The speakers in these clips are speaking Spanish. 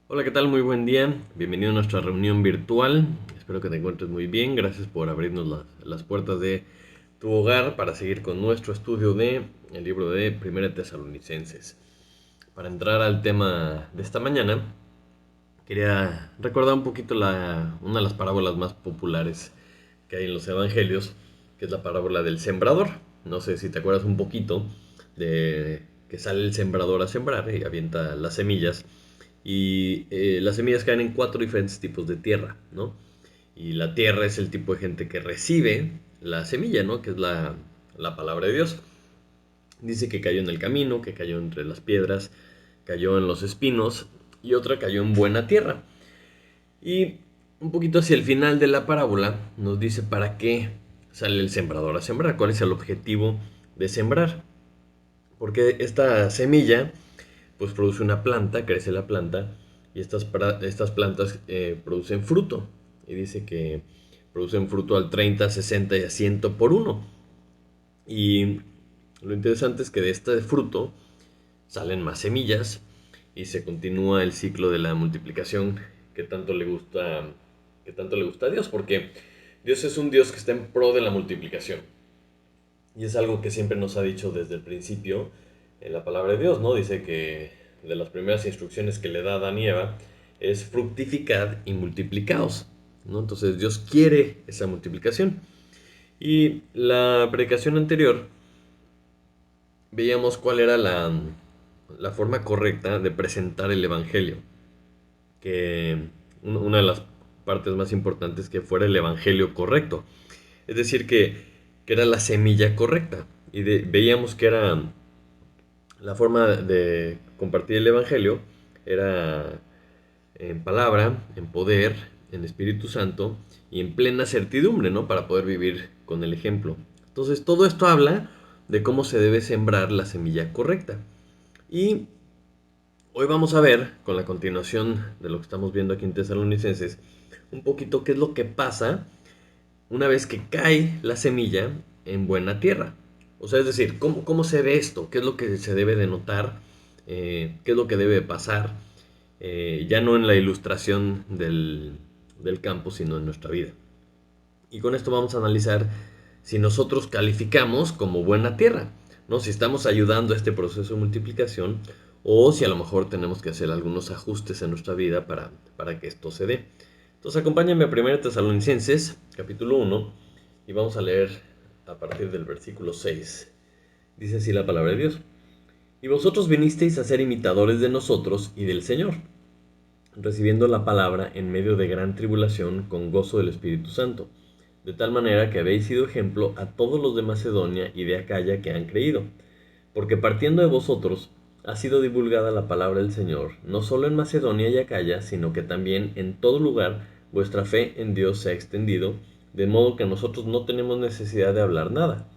Hola, ¿qué tal? Muy buen día. Bienvenido a nuestra reunión virtual. Espero que te encuentres muy bien. Gracias por abrirnos las puertas de tu hogar para seguir con nuestro estudio de el libro de Primera Tesalonicenses. Para entrar al tema de esta mañana, quería recordar un poquito una de las parábolas más populares que hay en los evangelios, que es la parábola del sembrador. No sé si te acuerdas un poquito de que sale el sembrador a sembrar y avienta las semillas. Y las semillas caen en cuatro diferentes tipos de tierra, ¿no? Y la tierra es el tipo de gente que recibe la semilla, ¿no? Que es la palabra de Dios. Dice que cayó en el camino, que cayó entre las piedras, cayó en los espinos y otra cayó en buena tierra. Y un poquito hacia el final de la parábola nos dice para qué sale el sembrador a sembrar, cuál es el objetivo de sembrar. Porque esta semilla pues produce una planta, crece la planta y estas plantas producen fruto. Y dice que producen fruto al 30, 60 y a 100 por uno. Y lo interesante es que de este fruto salen más semillas y se continúa el ciclo de la multiplicación que tanto le gusta, que tanto le gusta a Dios, porque Dios es un Dios que está en pro de la multiplicación. Y es algo que siempre nos ha dicho desde el principio en la palabra de Dios, ¿no? Dice que de las primeras instrucciones que le da a Adán y Eva es fructificad y multiplicaos, ¿no? Entonces Dios quiere esa multiplicación. Y la predicación anterior veíamos cuál era la forma correcta de presentar el Evangelio. Que una de las partes más importantes que fuera el Evangelio correcto. Es decir, que era la semilla correcta. Y veíamos que era la forma de compartir el Evangelio, era en palabra, en poder, en Espíritu Santo y en plena certidumbre, ¿no? Para poder vivir con el ejemplo. Entonces, todo esto habla de cómo se debe sembrar la semilla correcta. Y hoy vamos a ver, con la continuación de lo que estamos viendo aquí en Tesalonicenses, un poquito qué es lo que pasa una vez que cae la semilla en buena tierra. O sea, es decir, cómo se ve esto? ¿Qué es lo que se debe de notar? ¿Qué es lo que debe pasar? Ya no en la ilustración del campo, sino en nuestra vida. Y con esto vamos a analizar si nosotros calificamos como buena tierra, ¿no? Si estamos ayudando a este proceso de multiplicación o si a lo mejor tenemos que hacer algunos ajustes en nuestra vida para que esto se dé. Entonces acompáñenme a 1 Tesalonicenses, capítulo 1, y vamos a leer a partir del versículo 6. Dice así la palabra de Dios. Y vosotros vinisteis a ser imitadores de nosotros y del Señor, recibiendo la palabra en medio de gran tribulación con gozo del Espíritu Santo, de tal manera que habéis sido ejemplo a todos los de Macedonia y de Acaya que han creído, porque partiendo de vosotros ha sido divulgada la palabra del Señor, no solo en Macedonia y Acaya, sino que también en todo lugar vuestra fe en Dios se ha extendido, de modo que nosotros no tenemos necesidad de hablar nada,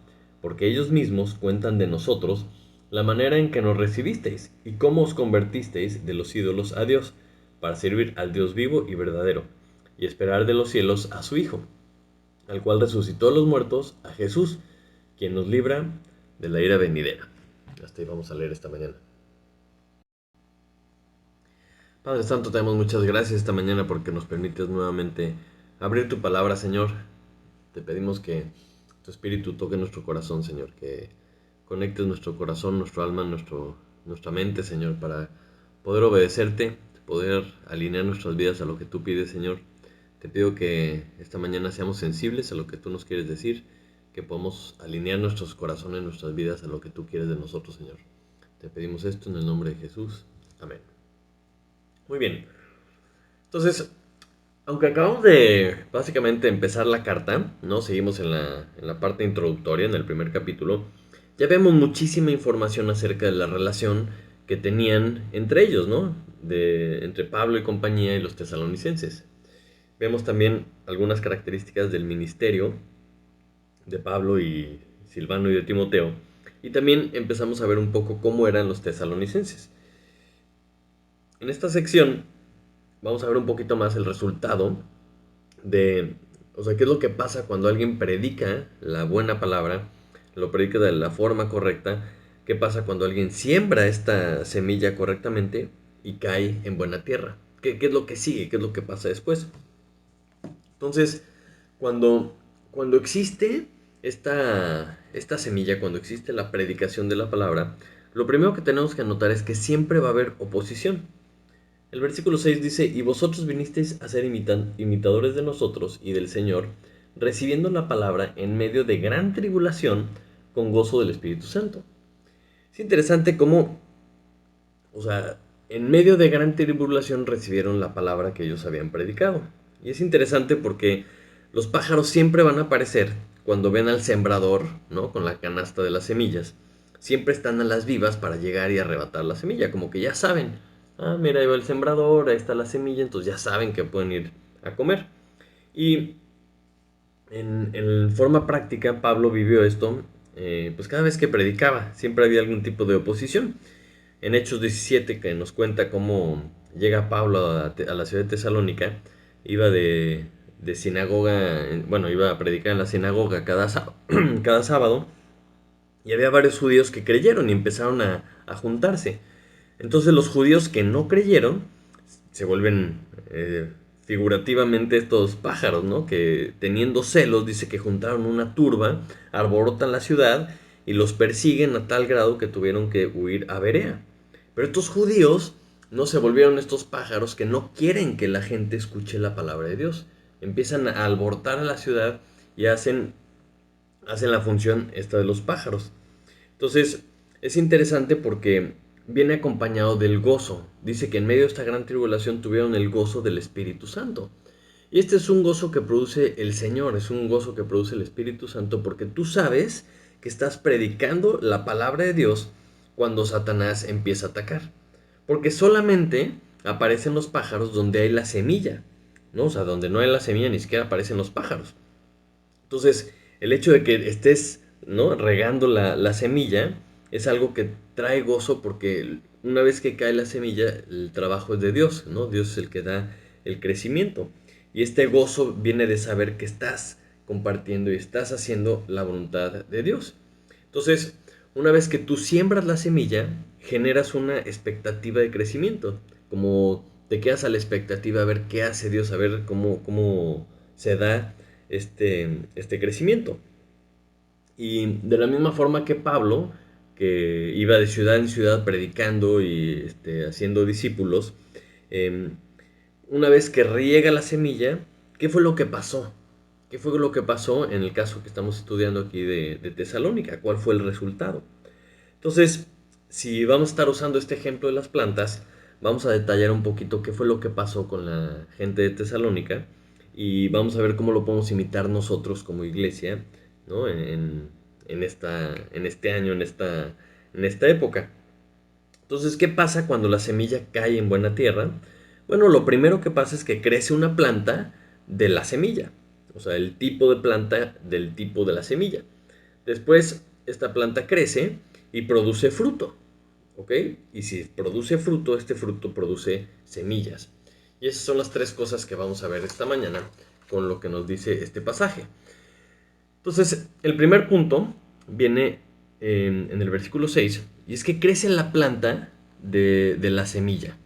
porque ellos mismos cuentan de nosotros la manera en que nos recibisteis y cómo os convertisteis de los ídolos a Dios, para servir al Dios vivo y verdadero, y esperar de los cielos a su Hijo, al cual resucitó a los muertos, a Jesús, quien nos libra de la ira venidera. Hasta ahí vamos a leer esta mañana. Padre Santo, te damos muchas gracias esta mañana porque nos permites nuevamente abrir tu palabra, Señor. Te pedimos que tu Espíritu toque nuestro corazón, Señor, que conectes nuestro corazón, nuestro alma, nuestra mente, Señor, para poder obedecerte, poder alinear nuestras vidas a lo que tú pides, Señor. Te pido que esta mañana seamos sensibles a lo que tú nos quieres decir, que podamos alinear nuestros corazones, nuestras vidas a lo que tú quieres de nosotros, Señor. Te pedimos esto en el nombre de Jesús. Amén. Muy bien. Entonces, aunque acabamos de básicamente empezar la carta, ¿no? Seguimos en la parte introductoria, en el primer capítulo, ya vemos muchísima información acerca de la relación que tenían entre ellos, ¿no? Entre Pablo y compañía y los tesalonicenses. Vemos también algunas características del ministerio de Pablo y Silvano y de Timoteo. Y también empezamos a ver un poco cómo eran los tesalonicenses. En esta sección vamos a ver un poquito más el resultado de, o sea, qué es lo que pasa cuando alguien predica la buena palabra, lo predica de la forma correcta, qué pasa cuando alguien siembra esta semilla correctamente y cae en buena tierra. qué es lo que sigue, qué es lo que pasa después. Entonces, cuando existe esta semilla, cuando existe la predicación de la palabra, lo primero que tenemos que anotar es que siempre va a haber oposición. El versículo 6 dice, y vosotros vinisteis a ser imitadores de nosotros y del Señor, recibiendo la palabra en medio de gran tribulación con gozo del Espíritu Santo. Es interesante cómo, o sea, en medio de gran tribulación recibieron la palabra que ellos habían predicado. Y es interesante porque los pájaros siempre van a aparecer cuando ven al sembrador, ¿no? Con la canasta de las semillas. Siempre están a las vivas para llegar y arrebatar la semilla, como que ya saben. Ah, mira, ahí va el sembrador, ahí está la semilla, entonces ya saben que pueden ir a comer. Y en forma práctica, Pablo vivió esto, pues cada vez que predicaba, siempre había algún tipo de oposición. En Hechos 17, que nos cuenta cómo llega Pablo a la ciudad de Tesalónica, iba de sinagoga, bueno, iba a predicar en la sinagoga cada sábado, y había varios judíos que creyeron y empezaron a juntarse. Entonces los judíos que no creyeron se vuelven figurativamente estos pájaros, ¿no? Que teniendo celos, dice que juntaron una turba, arborotan la ciudad y los persiguen a tal grado que tuvieron que huir a Berea. Pero estos judíos no se volvieron estos pájaros que no quieren que la gente escuche la palabra de Dios. Empiezan a alborotar a la ciudad y hacen la función esta de los pájaros. Entonces, es interesante porque viene acompañado del gozo. Dice que en medio de esta gran tribulación tuvieron el gozo del Espíritu Santo. Y este es un gozo que produce el Señor, es un gozo que produce el Espíritu Santo porque tú sabes que estás predicando la palabra de Dios cuando Satanás empieza a atacar. Porque solamente aparecen los pájaros donde hay la semilla, ¿no? O sea, donde no hay la semilla ni siquiera aparecen los pájaros. Entonces, el hecho de que estés, ¿no? regando la semilla es algo que trae gozo porque una vez que cae la semilla, el trabajo es de Dios, ¿no? Dios es el que da el crecimiento. Y este gozo viene de saber que estás compartiendo y estás haciendo la voluntad de Dios. Entonces, una vez que tú siembras la semilla, generas una expectativa de crecimiento. Como te quedas a la expectativa a ver qué hace Dios, a ver cómo se da este crecimiento. Y de la misma forma que Pablo, que iba de ciudad en ciudad predicando y haciendo discípulos, eh, una vez que riega la semilla, ¿qué fue lo que pasó? ¿Qué fue lo que pasó en el caso que estamos estudiando aquí de Tesalónica? ¿Cuál fue el resultado? Entonces, si vamos a estar usando este ejemplo de las plantas, vamos a detallar un poquito qué fue lo que pasó con la gente de Tesalónica y vamos a ver cómo lo podemos imitar nosotros como iglesia, ¿no? En este año, en esta época. Entonces, ¿qué pasa cuando la semilla cae en buena tierra? Bueno, lo primero que pasa es que crece una planta de la semilla, o sea, el tipo de planta del tipo de la semilla. Después, esta planta crece y produce fruto, ¿ok? Y si produce fruto, este fruto produce semillas. Y esas son las tres cosas que vamos a ver esta mañana con lo que nos dice este pasaje. Entonces, el primer punto viene en el versículo 6 y es que crece la planta de la semilla.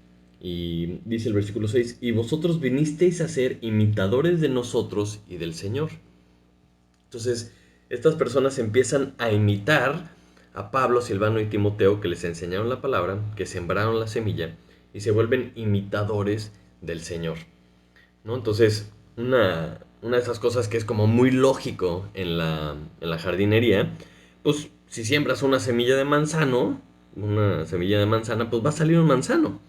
Y dice el versículo 6, y vosotros vinisteis a ser imitadores de nosotros y del Señor. Entonces, estas personas empiezan a imitar a Pablo, Silvano y Timoteo, que les enseñaron la palabra, que sembraron la semilla, y se vuelven imitadores del Señor, ¿no? Entonces, una de esas cosas que es como muy lógico en la jardinería, pues si siembras una semilla de manzana, pues va a salir un manzano.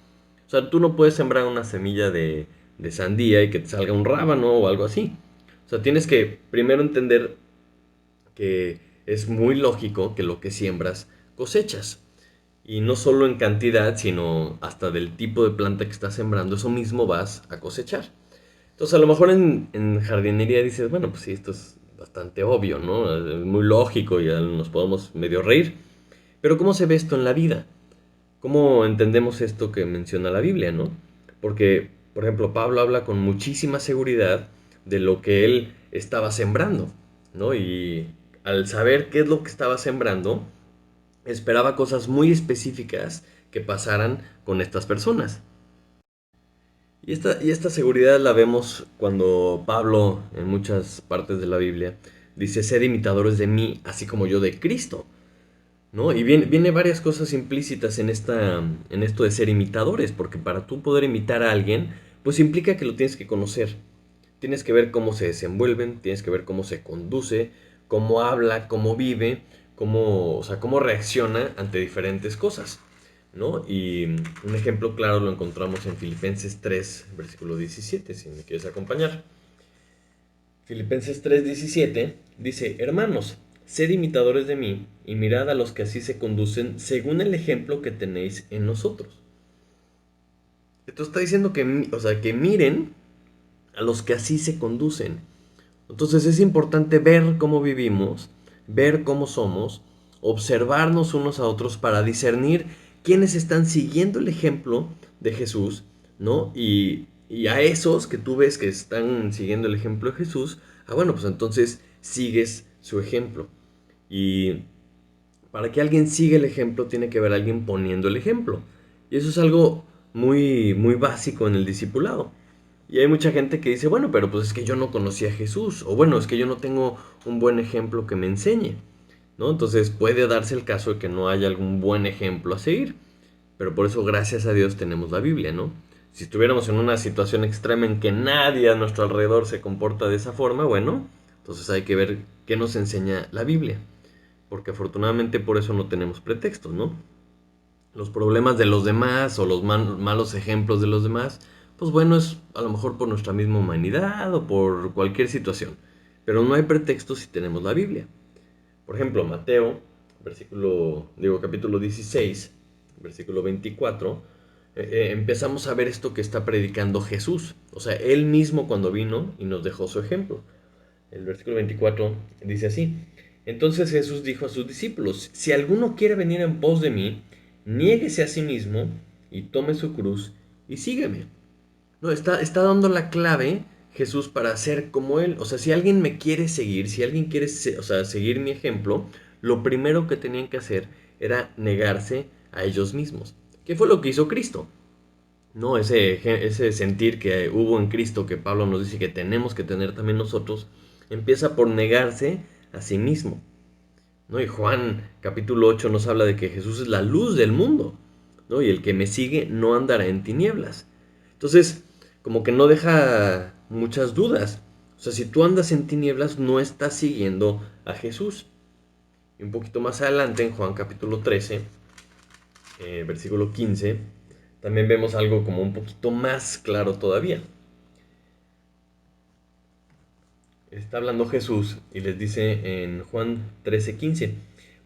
O sea, tú no puedes sembrar una semilla de sandía y que te salga un rábano o algo así. O sea, tienes que primero entender que es muy lógico que lo que siembras cosechas. Y no solo en cantidad, sino hasta del tipo de planta que estás sembrando, eso mismo vas a cosechar. Entonces, a lo mejor en jardinería dices, bueno, pues sí, esto es bastante obvio, ¿no? Es muy lógico y ya nos podemos medio reír. Pero ¿cómo se ve esto en la vida? ¿Cómo entendemos esto que menciona la Biblia, no? Porque, por ejemplo, Pablo habla con muchísima seguridad de lo que él estaba sembrando, ¿no? Y al saber qué es lo que estaba sembrando, esperaba cosas muy específicas que pasaran con estas personas. Y esta seguridad la vemos cuando Pablo, en muchas partes de la Biblia, dice, sed imitadores de mí, así como yo de Cristo, ¿no? Y viene varias cosas implícitas en esto de ser imitadores, porque para tú poder imitar a alguien, pues implica que lo tienes que conocer. Tienes que ver cómo se desenvuelven, tienes que ver cómo se conduce, cómo habla, cómo vive, cómo, o sea, cómo reacciona ante diferentes cosas, ¿no? Y un ejemplo claro lo encontramos en Filipenses 3, versículo 17, si me quieres acompañar. Filipenses 3:17 dice, hermanos, sed imitadores de mí y mirad a los que así se conducen según el ejemplo que tenéis en nosotros. Esto está diciendo que, o sea, que miren a los que así se conducen. Entonces es importante ver cómo vivimos, ver cómo somos, observarnos unos a otros para discernir quiénes están siguiendo el ejemplo de Jesús, ¿no? Y a esos que tú ves que están siguiendo el ejemplo de Jesús, bueno, pues entonces sigues su ejemplo. Y para que alguien siga el ejemplo, tiene que haber alguien poniendo el ejemplo. Y eso es algo muy, muy básico en el discipulado. Y hay mucha gente que dice, bueno, pero pues es que yo no conocí a Jesús, o bueno, es que yo no tengo un buen ejemplo que me enseñe, ¿no? Entonces puede darse el caso de que no haya algún buen ejemplo a seguir, pero por eso gracias a Dios tenemos la Biblia, ¿no? Si estuviéramos en una situación extrema en que nadie a nuestro alrededor se comporta de esa forma, bueno, entonces hay que ver qué nos enseña la Biblia, porque afortunadamente por eso no tenemos pretextos, ¿no? Los problemas de los demás o los malos ejemplos de los demás, pues bueno, es a lo mejor por nuestra misma humanidad o por cualquier situación. Pero no hay pretexto si tenemos la Biblia. Por ejemplo, Mateo, capítulo 16, versículo 24, empezamos a ver esto que está predicando Jesús. O sea, él mismo cuando vino y nos dejó su ejemplo. El versículo 24 dice así. Entonces Jesús dijo a sus discípulos, si alguno quiere venir en pos de mí, niéguese a sí mismo y tome su cruz y sígueme. No, está dando la clave Jesús para ser como Él. O sea, si alguien me quiere seguir, si alguien quiere o sea, seguir mi ejemplo, lo primero que tenían que hacer era negarse a ellos mismos. ¿Qué fue lo que hizo Cristo? No, ese sentir que hubo en Cristo que Pablo nos dice que tenemos que tener también nosotros, empieza por negarse a sí mismo. ¿No? Y Juan capítulo 8 nos habla de que Jesús es la luz del mundo, ¿no? Y el que me sigue no andará en tinieblas. Entonces, como que no deja muchas dudas. O sea, si tú andas en tinieblas, no estás siguiendo a Jesús. Y un poquito más adelante, en Juan capítulo 13, versículo 15, también vemos algo como un poquito más claro todavía. Está hablando Jesús y les dice en Juan 13:15,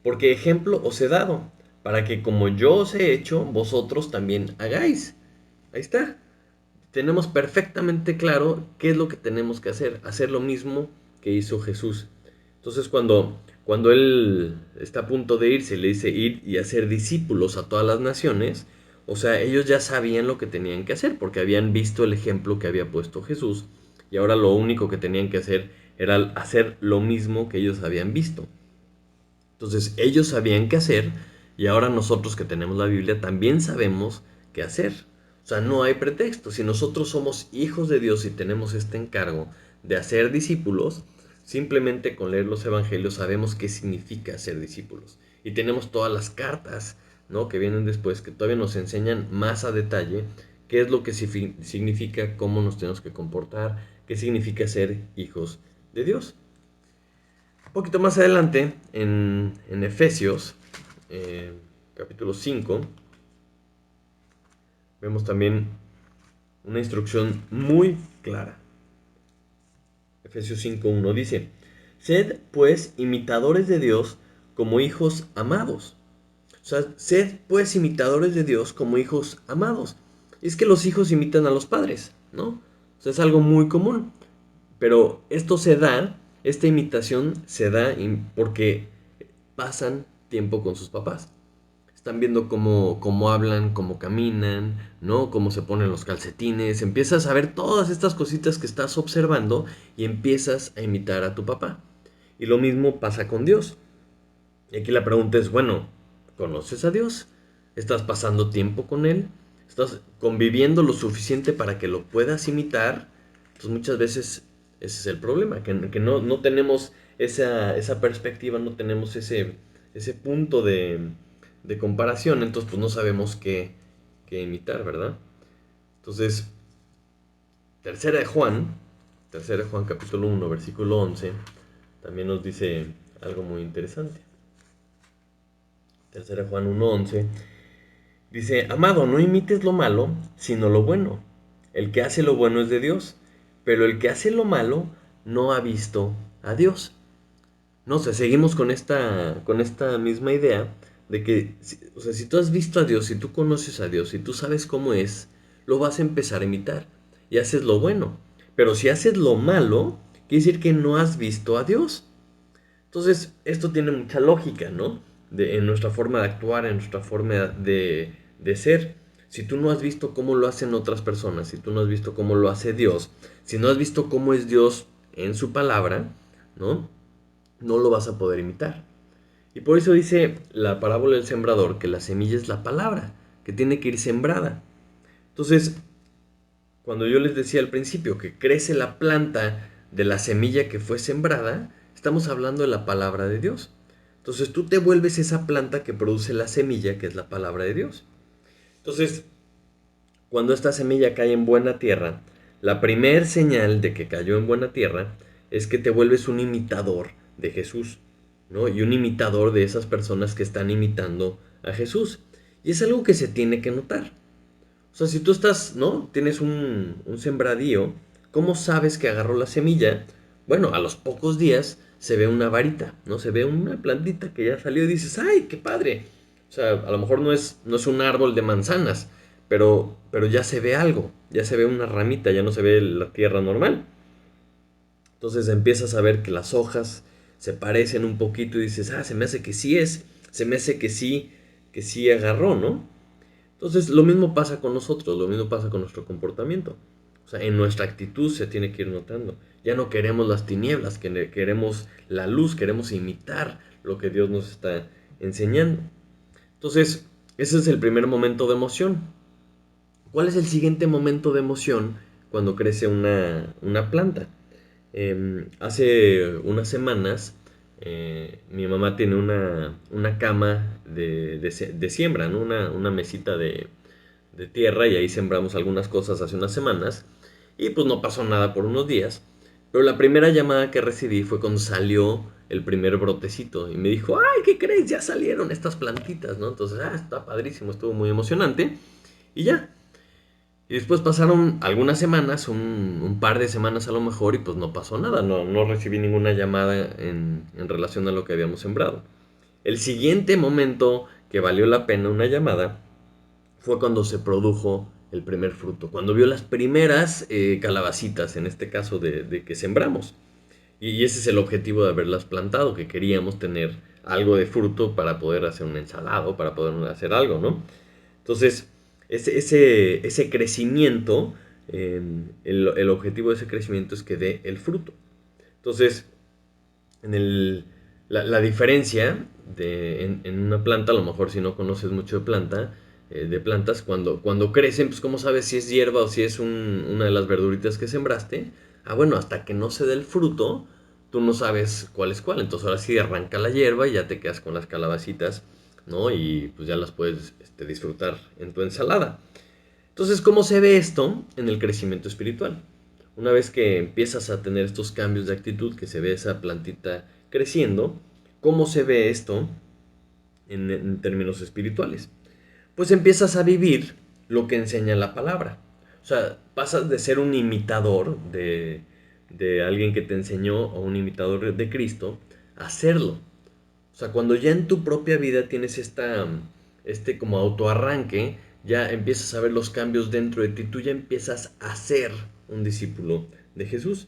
porque ejemplo os he dado, para que como yo os he hecho, vosotros también hagáis. Ahí está. Tenemos perfectamente claro qué es lo que tenemos que hacer lo mismo que hizo Jesús. Entonces cuando Él está a punto de irse, le dice ir y hacer discípulos a todas las naciones, o sea, ellos ya sabían lo que tenían que hacer, porque habían visto el ejemplo que había puesto Jesús, y ahora lo único que tenían que hacer era hacer lo mismo que ellos habían visto. Entonces ellos sabían qué hacer, y ahora nosotros que tenemos la Biblia también sabemos qué hacer. O sea, no hay pretexto. Si nosotros somos hijos de Dios y tenemos este encargo de hacer discípulos, simplemente con leer los evangelios sabemos qué significa ser discípulos. Y tenemos todas las cartas, ¿no? Que vienen después, que todavía nos enseñan más a detalle qué es lo que significa, cómo nos tenemos que comportar, qué significa ser hijos de Dios. Un poquito más adelante, en Efesios, capítulo 5, vemos también una instrucción muy clara. Efesios 5:1 dice, sed pues imitadores de Dios como hijos amados. O sea, sed pues imitadores de Dios como hijos amados. Y es que los hijos imitan a los padres, ¿no? O sea, es algo muy común. Pero esto se da, esta imitación se da porque pasan tiempo con sus papás. Están viendo cómo hablan, cómo caminan, ¿no? Cómo se ponen los calcetines. Empiezas a ver todas estas cositas que estás observando y empiezas a imitar a tu papá. Y lo mismo pasa con Dios. Y aquí la pregunta es, bueno, ¿conoces a Dios? ¿Estás pasando tiempo con Él? estás conviviendo lo suficiente para que lo puedas imitar, pues muchas veces ese es el problema, que no tenemos esa perspectiva, no tenemos ese punto de comparación, entonces pues no sabemos qué imitar, ¿verdad? Entonces, tercera de Juan, tercera de Juan capítulo 1 versículo 11 también nos dice algo muy interesante. Tercera de Juan 1:11 dice, amado, no imites lo malo, sino lo bueno. El que hace lo bueno es de Dios, pero el que hace lo malo no ha visto a Dios. No sé, seguimos con esta misma idea de que, o sea, si tú has visto a Dios, si tú conoces a Dios, si tú sabes cómo es, lo vas a empezar a imitar y haces lo bueno. Pero si haces lo malo, quiere decir que no has visto a Dios. Entonces, esto tiene mucha lógica, ¿no? En nuestra forma de actuar, en nuestra forma de ser. Si tú no has visto cómo lo hacen otras personas, si tú no has visto cómo lo hace Dios, si no has visto cómo es Dios en su palabra, ¿no? No lo vas a poder imitar. Y por eso dice la parábola del sembrador que la semilla es la palabra, que tiene que ir sembrada. Entonces, cuando yo les decía al principio que crece la planta de la semilla que fue sembrada, estamos hablando de la palabra de Dios. Entonces tú te vuelves esa planta que produce la semilla, que es la palabra de Dios. Entonces, cuando esta semilla cae en buena tierra, la primer señal de que cayó en buena tierra es que te vuelves un imitador de Jesús, ¿no? Y un imitador de esas personas que están imitando a Jesús. Y es algo que se tiene que notar. O sea, si tú estás, ¿no? Tienes un sembradío, ¿cómo sabes que agarró la semilla? Bueno, a los pocos días se ve una varita, ¿no? Se ve una plantita que ya salió y dices, ¡ay, qué padre! O sea, a lo mejor no es un árbol de manzanas, pero ya se ve algo, ya se ve una ramita, ya no se ve la tierra normal. Entonces empiezas a ver que las hojas se parecen un poquito y dices, se me hace que sí es, se me hace que sí agarró, ¿no? Entonces, lo mismo pasa con nosotros, lo mismo pasa con nuestro comportamiento. O sea, en nuestra actitud se tiene que ir notando. Ya no queremos las tinieblas, queremos la luz, queremos imitar lo que Dios nos está enseñando. Entonces, ese es el primer momento de emoción. ¿Cuál es el siguiente momento de emoción cuando crece una planta? Hace unas semanas mi mamá tiene una cama de siembra, ¿no? Una mesita de tierra y ahí sembramos algunas cosas hace unas semanas y pues no pasó nada por unos días. Pero la primera llamada que recibí fue cuando salió el primer brotecito y me dijo, ay, ¿qué crees? Ya salieron estas plantitas, ¿no? Entonces, está padrísimo, estuvo muy emocionante y ya. Y después pasaron algunas semanas, un par de semanas a lo mejor, y pues no pasó nada, no recibí ninguna llamada en relación a lo que habíamos sembrado. El siguiente momento que valió la pena una llamada fue cuando se produjo el primer fruto, cuando vio las primeras calabacitas, en este caso de que sembramos. Y ese es el objetivo de haberlas plantado, que queríamos tener algo de fruto para poder hacer un ensalado, para poder hacer algo, ¿no? Entonces, ese crecimiento, el objetivo de ese crecimiento es que dé el fruto. Entonces, la diferencia en una planta, a lo mejor si no conoces mucho de plantas, cuando crecen, pues cómo sabes si es hierba o si es una de las verduritas que sembraste. Bueno, hasta que no se dé el fruto, tú no sabes cuál es cuál. Entonces ahora sí arranca la hierba y ya te quedas con las calabacitas, ¿no? Y pues ya las puedes disfrutar en tu ensalada. Entonces, ¿cómo se ve esto en el crecimiento espiritual? Una vez que empiezas a tener estos cambios de actitud, que se ve esa plantita creciendo, ¿cómo se ve esto en términos espirituales? Pues empiezas a vivir lo que enseña la palabra. O sea, pasas de ser un imitador de alguien que te enseñó o un imitador de Cristo a serlo. O sea, cuando ya en tu propia vida tienes este como autoarranque, ya empiezas a ver los cambios dentro de ti, tú ya empiezas a ser un discípulo de Jesús.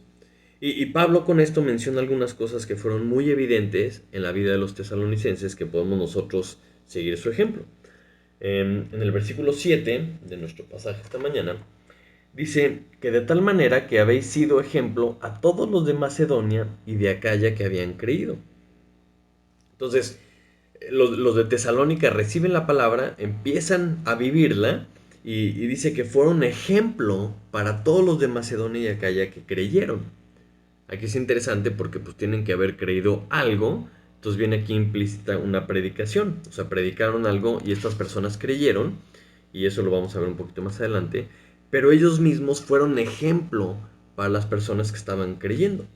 Y Pablo con esto menciona algunas cosas que fueron muy evidentes en la vida de los tesalonicenses que podemos nosotros seguir su ejemplo. En el versículo 7 de nuestro pasaje esta mañana, dice que de tal manera que habéis sido ejemplo a todos los de Macedonia y de Acaya que habían creído. Entonces, los de Tesalónica reciben la palabra, empiezan a vivirla y dice que fueron ejemplo para todos los de Macedonia y Acaya que creyeron. Aquí es interesante porque pues tienen que haber creído algo, entonces viene aquí implícita una predicación, o sea, predicaron algo y estas personas creyeron, y eso lo vamos a ver un poquito más adelante, pero ellos mismos fueron ejemplo para las personas que estaban creyendo,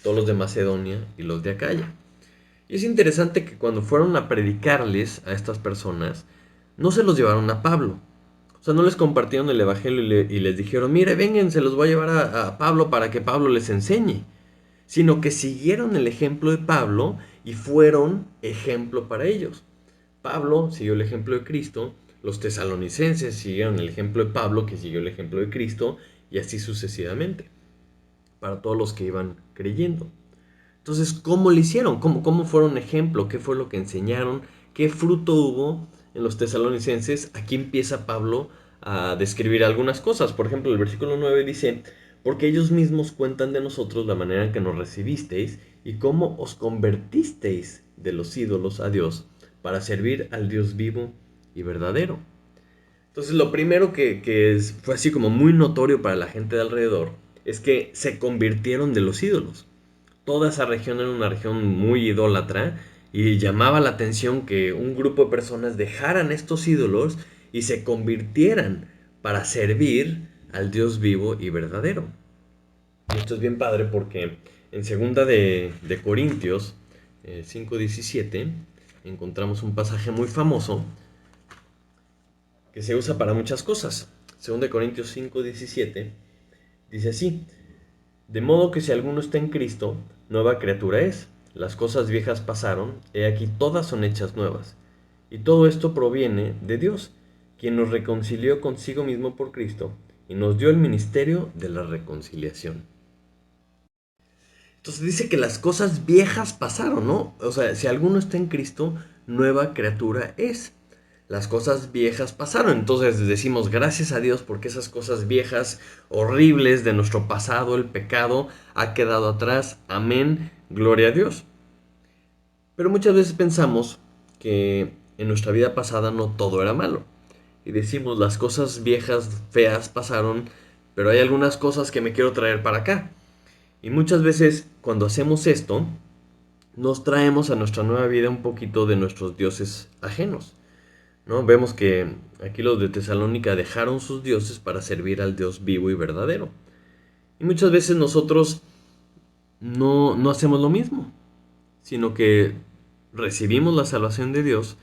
todos los de Macedonia y los de Acaya. Y es interesante que cuando fueron a predicarles a estas personas, no se los llevaron a Pablo. O sea, no les compartieron el evangelio y les dijeron, mire, vengan, se los voy a llevar a Pablo para que Pablo les enseñe. Sino que siguieron el ejemplo de Pablo y fueron ejemplo para ellos. Pablo siguió el ejemplo de Cristo, los tesalonicenses siguieron el ejemplo de Pablo, que siguió el ejemplo de Cristo, y así sucesivamente, para todos los que iban creyendo. Entonces, ¿cómo lo hicieron? ¿Cómo fueron ejemplo? ¿Qué fue lo que enseñaron? ¿Qué fruto hubo en los tesalonicenses? Aquí empieza Pablo a describir algunas cosas. Por ejemplo, el versículo 9 dice, porque ellos mismos cuentan de nosotros la manera en que nos recibisteis y cómo os convertisteis de los ídolos a Dios para servir al Dios vivo y verdadero. Entonces, lo primero que fue así como muy notorio para la gente de alrededor es que se convirtieron de los ídolos. Toda esa región era una región muy idólatra y llamaba la atención que un grupo de personas dejaran estos ídolos y se convirtieran para servir al Dios vivo y verdadero. Y esto es bien padre porque en segunda de Corintios 5:17 encontramos un pasaje muy famoso que se usa para muchas cosas. Segunda de Corintios 5:17 dice así: de modo que si alguno está en Cristo, nueva criatura es. Las cosas viejas pasaron, he aquí todas son hechas nuevas. Y todo esto proviene de Dios, quien nos reconcilió consigo mismo por Cristo y nos dio el ministerio de la reconciliación. Entonces dice que las cosas viejas pasaron, ¿no? O sea, si alguno está en Cristo, nueva criatura es. Las cosas viejas pasaron. Entonces decimos gracias a Dios porque esas cosas viejas, horribles de nuestro pasado, el pecado, ha quedado atrás. Amén. Gloria a Dios. Pero muchas veces pensamos que en nuestra vida pasada no todo era malo. Y decimos las cosas viejas, feas pasaron, pero hay algunas cosas que me quiero traer para acá. Y muchas veces cuando hacemos esto, nos traemos a nuestra nueva vida un poquito de nuestros dioses ajenos, ¿no? Vemos que aquí los de Tesalónica dejaron sus dioses para servir al Dios vivo y verdadero. Y muchas veces nosotros no hacemos lo mismo, sino que recibimos la salvación de Dios,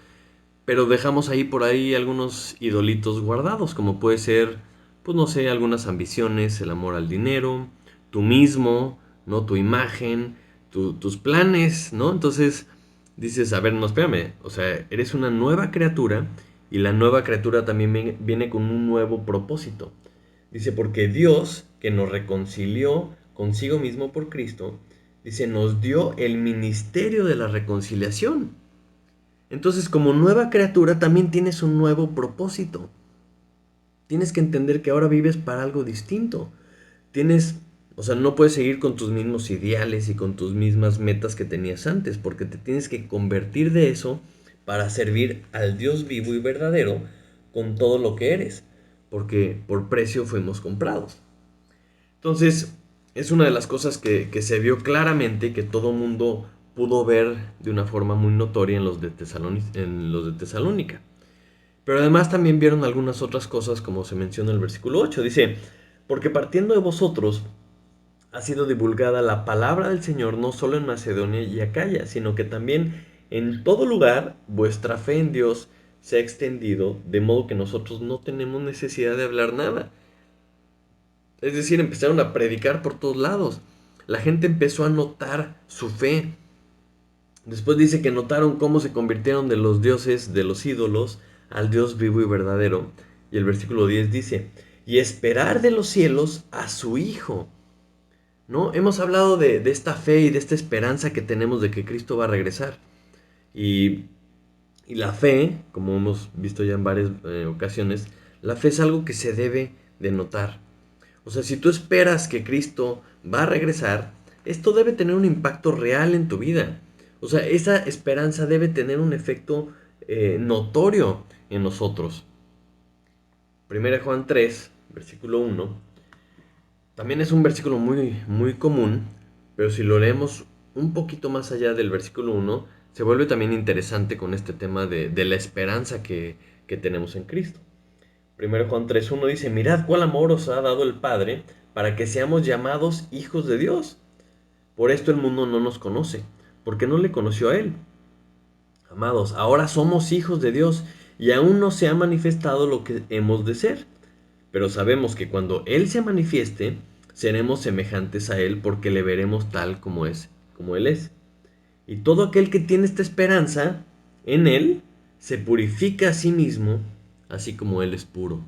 pero dejamos ahí por ahí algunos idolitos guardados, como puede ser, pues no sé, algunas ambiciones, el amor al dinero, tú mismo, ¿no? Tu imagen, tus planes, ¿no? Entonces dices, a ver, no, espérame, o sea, eres una nueva criatura y la nueva criatura también viene con un nuevo propósito. Dice, porque Dios, que nos reconcilió consigo mismo por Cristo, dice, nos dio el ministerio de la reconciliación. Entonces, como nueva criatura, también tienes un nuevo propósito. Tienes que entender que ahora vives para algo distinto. O sea, no puedes seguir con tus mismos ideales y con tus mismas metas que tenías antes, porque te tienes que convertir de eso para servir al Dios vivo y verdadero con todo lo que eres, porque por precio fuimos comprados. Entonces, es una de las cosas que se vio claramente, que todo mundo pudo ver de una forma muy notoria en los de Tesalónica. Pero además también vieron algunas otras cosas, como se menciona en el versículo 8. Dice, porque partiendo de vosotros ha sido divulgada la palabra del Señor no solo en Macedonia y Acaya, sino que también en todo lugar vuestra fe en Dios se ha extendido, de modo que nosotros no tenemos necesidad de hablar nada. Es decir, empezaron a predicar por todos lados. La gente empezó a notar su fe. Después dice que notaron cómo se convirtieron de los dioses, de los ídolos, al Dios vivo y verdadero. Y el versículo 10 dice, y esperar de los cielos a su Hijo. ¿No? Hemos hablado de esta fe y de esta esperanza que tenemos de que Cristo va a regresar. Y, y la fe, como hemos visto ya en varias ocasiones, la fe es algo que se debe de notar. O sea, si tú esperas que Cristo va a regresar, esto debe tener un impacto real en tu vida. O sea, esa esperanza debe tener un efecto notorio en nosotros. 1 Juan 3, versículo 1, también es un versículo muy, muy común, pero si lo leemos un poquito más allá del versículo 1, se vuelve también interesante con este tema de la esperanza que tenemos en Cristo. 1 Juan 3:1 dice, mirad cuál amor os ha dado el Padre para que seamos llamados hijos de Dios. Por esto el mundo no nos conoce, porque no le conoció a Él. Amados, ahora somos hijos de Dios y aún no se ha manifestado lo que hemos de ser. Pero sabemos que cuando Él se manifieste, seremos semejantes a Él porque le veremos tal como es, como Él es. Y todo aquel que tiene esta esperanza en Él, se purifica a sí mismo, así como Él es puro.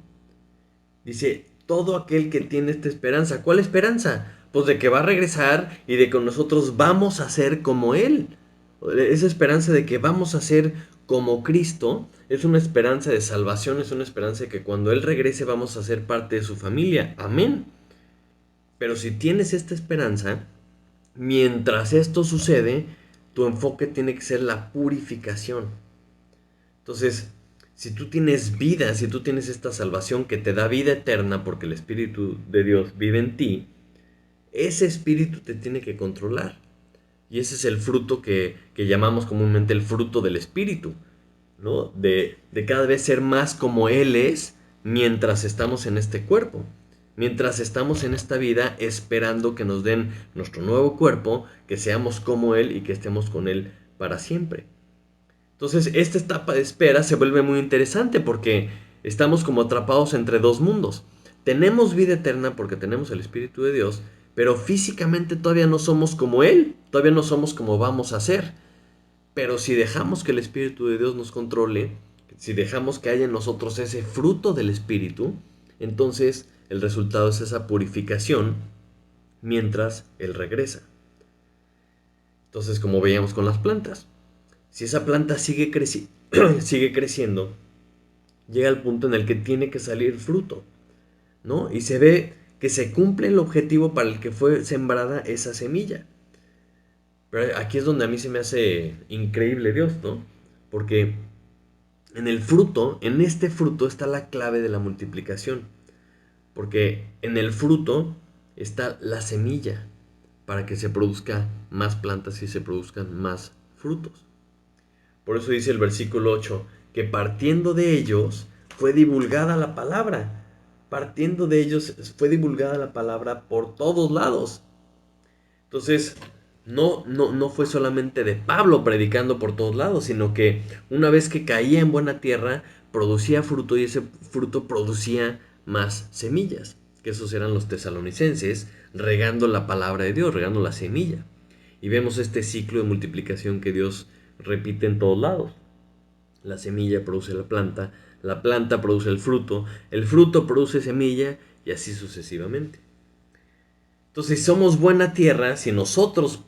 Dice, todo aquel que tiene esta esperanza. ¿Cuál esperanza? Pues de que va a regresar y de que nosotros vamos a ser como Él. Esa esperanza de que vamos a ser como Cristo es una esperanza de salvación, es una esperanza de que cuando Él regrese vamos a ser parte de su familia. Amén. Pero si tienes esta esperanza, mientras esto sucede, tu enfoque tiene que ser la purificación. Entonces, si tú tienes vida, si tú tienes esta salvación que te da vida eterna porque el Espíritu de Dios vive en ti, ese Espíritu te tiene que controlar. Y ese es el fruto que llamamos comúnmente el fruto del Espíritu, ¿no? De cada vez ser más como Él es mientras estamos en este cuerpo. Mientras estamos en esta vida esperando que nos den nuestro nuevo cuerpo, que seamos como Él y que estemos con Él para siempre. Entonces, esta etapa de espera se vuelve muy interesante porque estamos como atrapados entre dos mundos. Tenemos vida eterna porque tenemos el Espíritu de Dios, pero físicamente todavía no somos como Él, todavía no somos como vamos a ser. Pero si dejamos que el Espíritu de Dios nos controle, si dejamos que haya en nosotros ese fruto del Espíritu, entonces el resultado es esa purificación mientras Él regresa. Entonces, como veíamos con las plantas, si esa planta sigue creciendo, llega al punto en el que tiene que salir fruto, ¿no? Y se ve que se cumple el objetivo para el que fue sembrada esa semilla. Pero aquí es donde a mí se me hace increíble Dios, ¿no? Porque en el fruto, en este fruto está la clave de la multiplicación. Porque en el fruto está la semilla para que se produzca más plantas y se produzcan más frutos. Por eso dice el versículo 8, que partiendo de ellos fue divulgada la palabra. Partiendo de ellos fue divulgada la palabra por todos lados. Entonces, no fue solamente de Pablo predicando por todos lados, sino que una vez que caía en buena tierra, producía fruto y ese fruto producía más semillas. Que esos eran los tesalonicenses, regando la palabra de Dios, regando la semilla. Y vemos este ciclo de multiplicación que Dios repite en todos lados. La semilla produce la planta produce el fruto produce semilla y así sucesivamente. Entonces, si somos buena tierra, si nosotros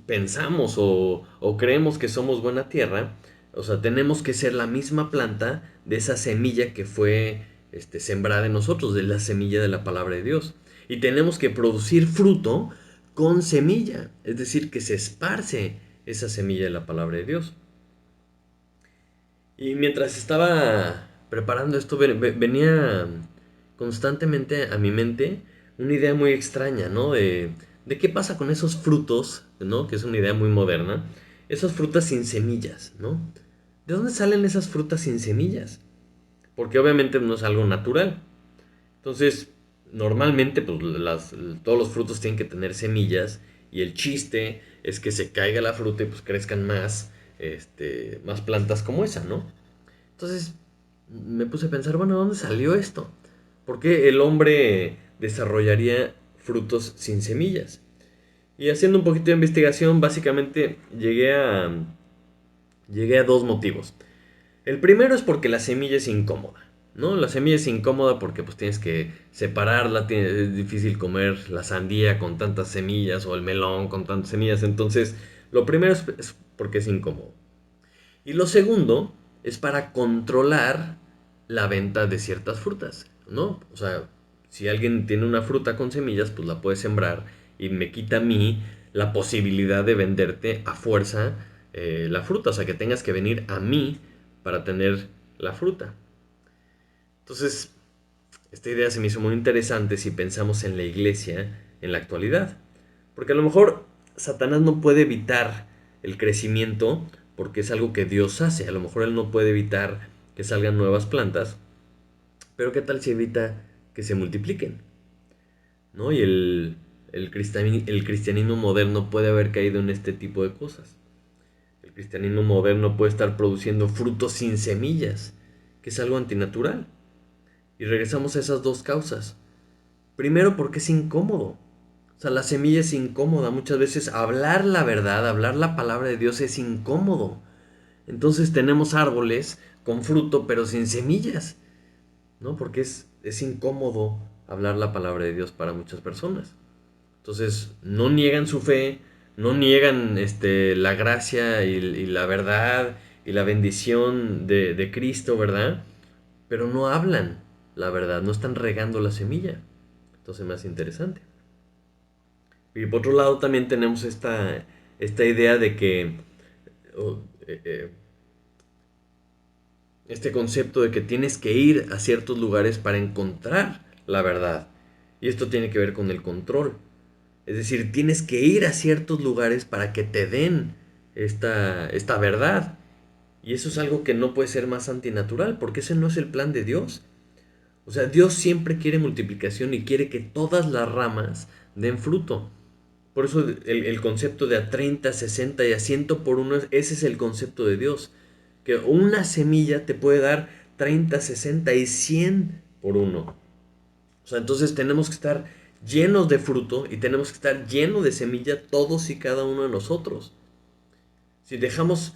pensamos o creemos que somos buena tierra, o sea, tenemos que ser la misma planta de esa semilla que fue sembrada en nosotros, de la semilla de la palabra de Dios. Y tenemos que producir fruto con semilla, es decir, que se esparce esa semilla de la palabra de Dios. Y mientras estaba preparando esto, venía constantemente a mi mente una idea muy extraña, ¿no? De qué pasa con esos frutos, ¿no? Que es una idea muy moderna. Esas frutas sin semillas, ¿no? ¿De dónde salen esas frutas sin semillas? Porque obviamente no es algo natural. Entonces, normalmente pues, todos los frutos tienen que tener semillas y el chiste es que se caiga la fruta y pues crezcan más plantas como esa, ¿no? Entonces me puse a pensar, bueno, ¿dónde salió esto? ¿Por qué el hombre desarrollaría frutos sin semillas? Y haciendo un poquito de investigación, básicamente llegué a dos motivos. El primero es porque la semilla es incómoda, ¿no? La semilla es incómoda porque pues tienes que separarla, es difícil comer la sandía con tantas semillas o el melón con tantas semillas. Entonces, lo primero es porque es incómodo. Y lo segundo es para controlar la venta de ciertas frutas, ¿no? O sea, si alguien tiene una fruta con semillas, pues la puede sembrar y me quita a mí la posibilidad de venderte a fuerza la fruta. O sea, que tengas que venir a mí para tener la fruta. Entonces, Esta idea se me hizo muy interesante si pensamos en la iglesia en la actualidad. Porque a lo mejor Satanás no puede evitar el crecimiento porque es algo que Dios hace. A lo mejor él no puede evitar que salgan nuevas plantas, pero ¿qué tal si evita que se multipliquen? ¿No? Y el cristianismo moderno puede haber caído en este tipo de cosas. El cristianismo moderno puede estar produciendo frutos sin semillas, que es algo antinatural. Y regresamos a esas dos causas. Primero, porque es incómodo. O sea, la semilla es incómoda. Muchas veces hablar la verdad, hablar la palabra de Dios es incómodo. Entonces tenemos árboles con fruto, pero sin semillas, ¿no? Porque es incómodo hablar la palabra de Dios para muchas personas. Entonces, no niegan su fe, no niegan la gracia y la verdad y la bendición de Cristo, ¿verdad? Pero no hablan la verdad, no están regando la semilla. Entonces, más interesante. Y por otro lado, también tenemos esta idea de que, oh, este concepto de que tienes que ir a ciertos lugares para encontrar la verdad. Y esto tiene que ver con el control. Es decir, tienes que ir a ciertos lugares para que te den esta verdad. Y eso es algo que no puede ser más antinatural, porque ese no es el plan de Dios. O sea, Dios siempre quiere multiplicación y quiere que todas las ramas den fruto. Por eso el concepto de a 30, 60 y a 100 por uno, ese es el concepto de Dios. Que una semilla te puede dar 30, 60 y 100 por uno. O sea, entonces tenemos que estar llenos de fruto y tenemos que estar llenos de semilla todos y cada uno de nosotros. Si dejamos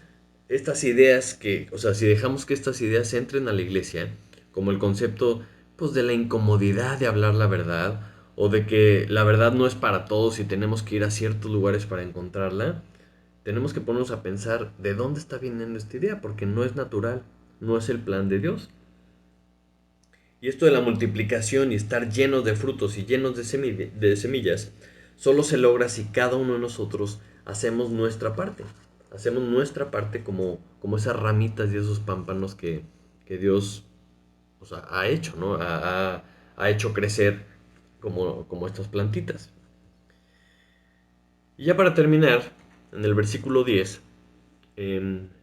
estas ideas o sea, si dejamos que estas ideas entren a la iglesia, como el concepto pues de la incomodidad de hablar la verdad o de que la verdad no es para todos y tenemos que ir a ciertos lugares para encontrarla, tenemos que ponernos a pensar de dónde está viniendo esta idea, porque no es natural, no es el plan de Dios. Y esto de la multiplicación y estar llenos de frutos y llenos de semillas, solo se logra si cada uno de nosotros hacemos nuestra parte. Hacemos nuestra parte como esas ramitas y esos pámpanos que Dios, o sea, ha hecho, ¿no? Ha hecho crecer como estas plantitas. Y ya para terminar, en el versículo 10,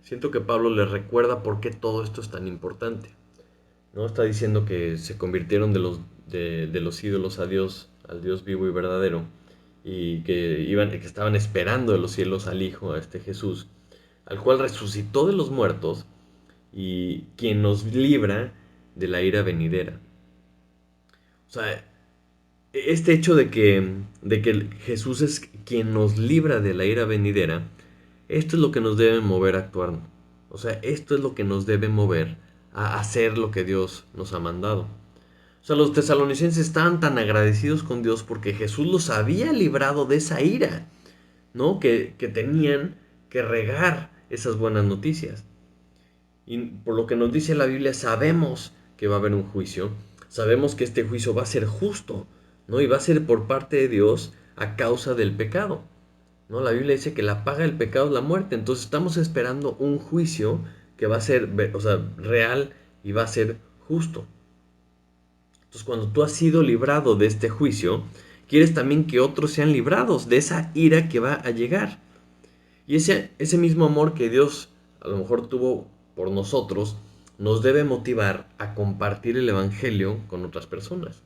siento que Pablo le recuerda por qué todo esto es tan importante. ¿No? Está diciendo que se convirtieron de los ídolos a Dios, al Dios vivo y verdadero, y que estaban esperando de los cielos al Hijo, a este Jesús, al cual resucitó de los muertos y quien nos libra de la ira venidera. O sea, este hecho de que Jesús es quien nos libra de la ira venidera, esto es lo que nos debe mover a actuar. O sea, esto es lo que nos debe mover a hacer lo que Dios nos ha mandado. O sea, los tesalonicenses estaban tan agradecidos con Dios porque Jesús los había librado de esa ira, ¿no? Que tenían que regar esas buenas noticias. Y por lo que nos dice la Biblia, sabemos que va a haber un juicio, sabemos que este juicio va a ser justo, ¿no? Y va a ser por parte de Dios a causa del pecado, ¿no? La Biblia dice que la paga del pecado es la muerte, entonces estamos esperando un juicio que va a ser, o sea, real y va a ser justo. Entonces, cuando tú has sido librado de este juicio, quieres también que otros sean librados de esa ira que va a llegar. Y ese mismo amor que Dios a lo mejor tuvo por nosotros, nos debe motivar a compartir el Evangelio con otras personas.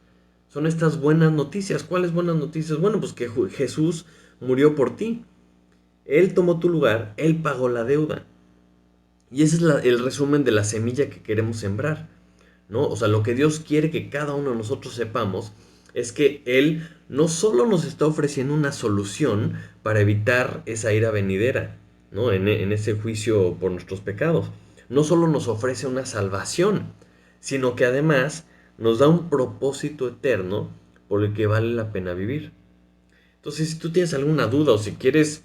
Son estas buenas noticias. ¿Cuáles buenas noticias? Bueno, pues que Jesús murió por ti. Él tomó tu lugar, Él pagó la deuda. Y ese es el resumen de la semilla que queremos sembrar, ¿no? O sea, lo que Dios quiere que cada uno de nosotros sepamos es que Él no solo nos está ofreciendo una solución para evitar esa ira venidera, ¿no? En ese juicio por nuestros pecados. No solo nos ofrece una salvación, sino que además nos da un propósito eterno por el que vale la pena vivir. Entonces, si tú tienes alguna duda o si quieres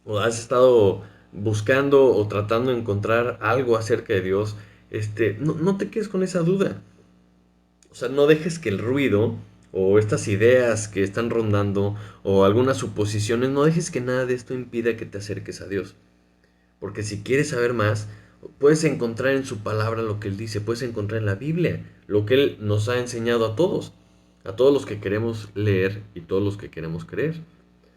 o has estado buscando o tratando de encontrar algo acerca de Dios, no te quedes con esa duda. O sea, no dejes que el ruido o estas ideas que están rondando o algunas suposiciones, no dejes que nada de esto impida que te acerques a Dios. Porque si quieres saber más, Puedes encontrar en su palabra lo que Él dice, puedes encontrar en la Biblia lo que Él nos ha enseñado a todos los que queremos leer y todos los que queremos creer.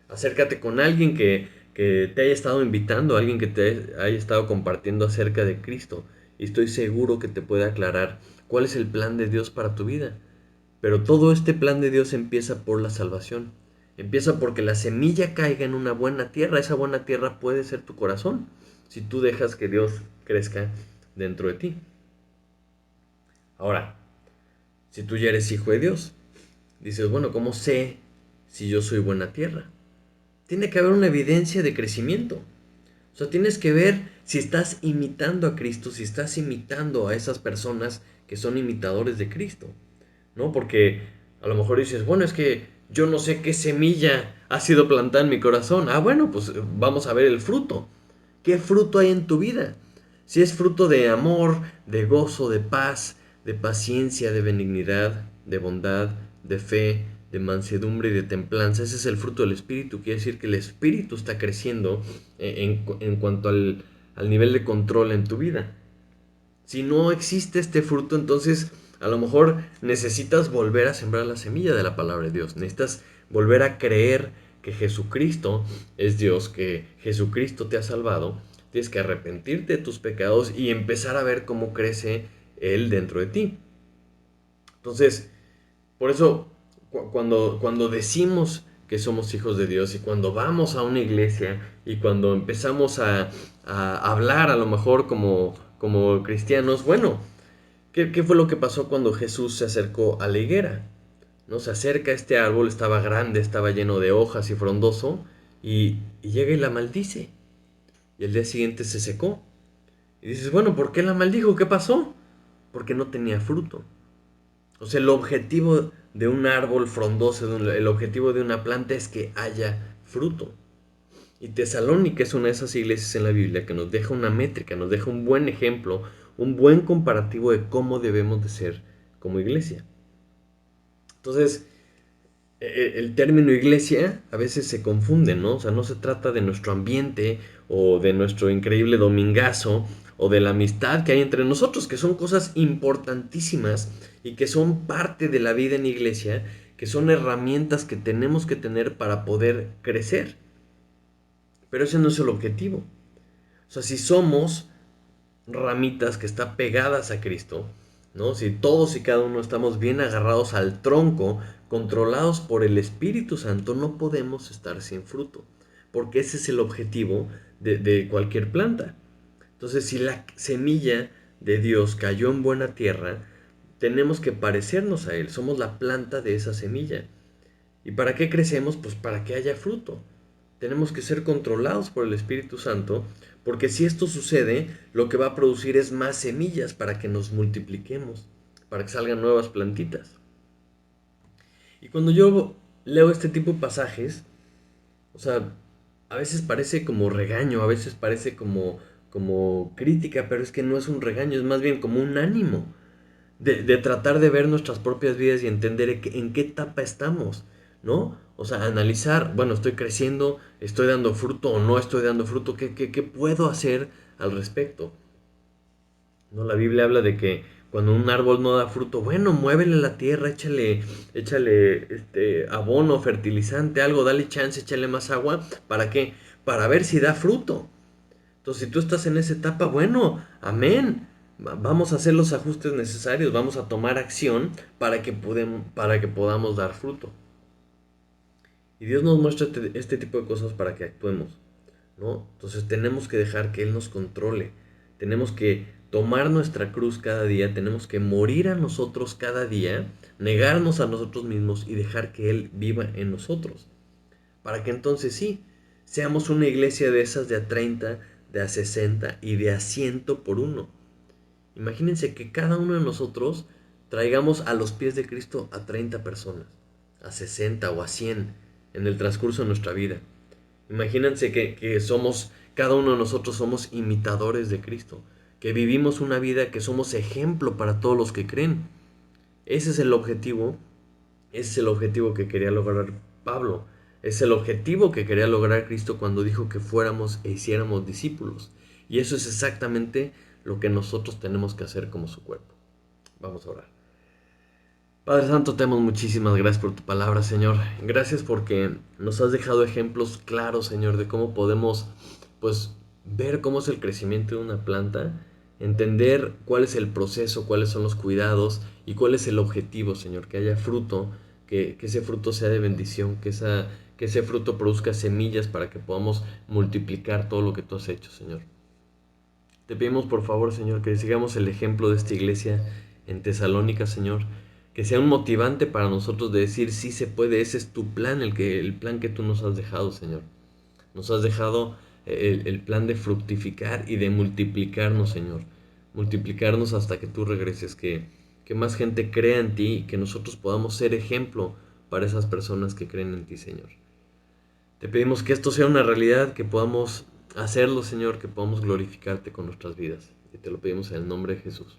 Acércate con alguien que te haya estado invitando, alguien que te haya estado compartiendo acerca de Cristo, y estoy seguro que te puede aclarar cuál es el plan de Dios para tu vida. Pero todo este plan de Dios empieza por la salvación. Empieza porque la semilla caiga en una buena tierra. Esa buena tierra puede ser tu corazón, si tú dejas que Dios crezca dentro de ti. Ahora, si tú ya eres hijo de Dios, dices, bueno, ¿cómo sé si yo soy buena tierra? Tiene que haber una evidencia de crecimiento. O sea, tienes que ver si estás imitando a Cristo, si estás imitando a esas personas que son imitadores de Cristo, ¿no? Porque a lo mejor dices, bueno, es que yo no sé qué semilla ha sido plantada en mi corazón. Ah, bueno, pues vamos a ver el fruto. ¿Qué fruto hay en tu vida? Si es fruto de amor, de gozo, de paz, de paciencia, de benignidad, de bondad, de fe, de mansedumbre y de templanza, ese es el fruto del Espíritu. Quiere decir que el Espíritu está creciendo en cuanto al nivel de control en tu vida. Si no existe este fruto, entonces a lo mejor necesitas volver a sembrar la semilla de la palabra de Dios. Necesitas volver a creer que Jesucristo es Dios, que Jesucristo te ha salvado. Tienes que arrepentirte de tus pecados y empezar a ver cómo crece Él dentro de ti. Entonces, por eso, cuando decimos que somos hijos de Dios y cuando vamos a una iglesia y cuando empezamos a hablar a lo mejor como cristianos, bueno, ¿qué fue lo que pasó cuando Jesús se acercó a la higuera? ¿No? Se acerca a este árbol, estaba grande, estaba lleno de hojas y frondoso, y llega y la maldice. Y el día siguiente se secó. Y dices, bueno, ¿por qué la maldijo? ¿Qué pasó? Porque no tenía fruto. O sea, el objetivo de un árbol frondoso, el objetivo de una planta es que haya fruto. Y Tesalónica es una de esas iglesias en la Biblia que nos deja una métrica, nos deja un buen ejemplo, un buen comparativo de cómo debemos de ser como iglesia. Entonces, el término iglesia a veces se confunde, ¿no? O sea, no se trata de nuestro ambiente o de nuestro increíble domingazo o de la amistad que hay entre nosotros, que son cosas importantísimas y que son parte de la vida en iglesia, que son herramientas que tenemos que tener para poder crecer. Pero ese no es el objetivo. O sea, si somos ramitas que están pegadas a Cristo, ¿no? Si todos y cada uno estamos bien agarrados al tronco, controlados por el Espíritu Santo, no podemos estar sin fruto, porque ese es el objetivo de cualquier planta. Entonces, si la semilla de Dios cayó en buena tierra, tenemos que parecernos a Él, somos la planta de esa semilla. ¿Y para qué crecemos? Pues para que haya fruto. Tenemos que ser controlados por el Espíritu Santo, porque si esto sucede, lo que va a producir es más semillas para que nos multipliquemos, para que salgan nuevas plantitas. Y cuando yo leo este tipo de pasajes, o sea, a veces parece como regaño, a veces parece como crítica, pero es que no es un regaño, es más bien como un ánimo de tratar de ver nuestras propias vidas y entender en qué etapa estamos, ¿no? O sea, analizar, bueno, estoy creciendo, estoy dando fruto o no estoy dando fruto, ¿qué puedo hacer al respecto? ¿No? La Biblia habla de que cuando un árbol no da fruto, bueno, muévele la tierra, échale abono, fertilizante, algo, dale chance, échale más agua, ¿para qué? Para ver si da fruto. Entonces, si tú estás en esa etapa, bueno, amén. Vamos a hacer los ajustes necesarios, vamos a tomar acción para que podamos dar fruto. Y Dios nos muestra este tipo de cosas para que actuemos, ¿no? Entonces tenemos que dejar que Él nos controle. Tenemos que tomar nuestra cruz cada día, tenemos que morir a nosotros cada día, negarnos a nosotros mismos y dejar que Él viva en nosotros. Para que entonces sí, seamos una iglesia de esas de a 30, de a 60 y de a 100 por uno. Imagínense que cada uno de nosotros traigamos a los pies de Cristo a 30 personas, a 60 o a 100 en el transcurso de nuestra vida. Imagínense que somos, cada uno de nosotros somos imitadores de Cristo, que vivimos una vida que somos ejemplo para todos los que creen. Ese es el objetivo, ese es el objetivo que quería lograr Pablo. Es el objetivo que quería lograr Cristo cuando dijo que fuéramos e hiciéramos discípulos. Y eso es exactamente lo que nosotros tenemos que hacer como su cuerpo. Vamos a orar. Padre Santo, te damos muchísimas gracias por tu palabra, Señor. Gracias porque nos has dejado ejemplos claros, Señor, de cómo podemos, pues, ver cómo es el crecimiento de una planta, entender cuál es el proceso, cuáles son los cuidados y cuál es el objetivo, Señor, que haya fruto, que ese fruto sea de bendición, que ese fruto produzca semillas para que podamos multiplicar todo lo que tú has hecho, Señor. Te pedimos por favor, Señor, que sigamos el ejemplo de esta iglesia en Tesalónica, Señor, que sea un motivante para nosotros de decir sí se puede, ese es tu plan, el plan que tú nos has dejado, Señor. Nos has dejado el plan de fructificar y de multiplicarnos, Señor. Multiplicarnos hasta que tú regreses, que más gente crea en ti y que nosotros podamos ser ejemplo para esas personas que creen en ti, Señor. Te pedimos que esto sea una realidad, que podamos hacerlo, Señor, que podamos glorificarte con nuestras vidas. Y te lo pedimos en el nombre de Jesús.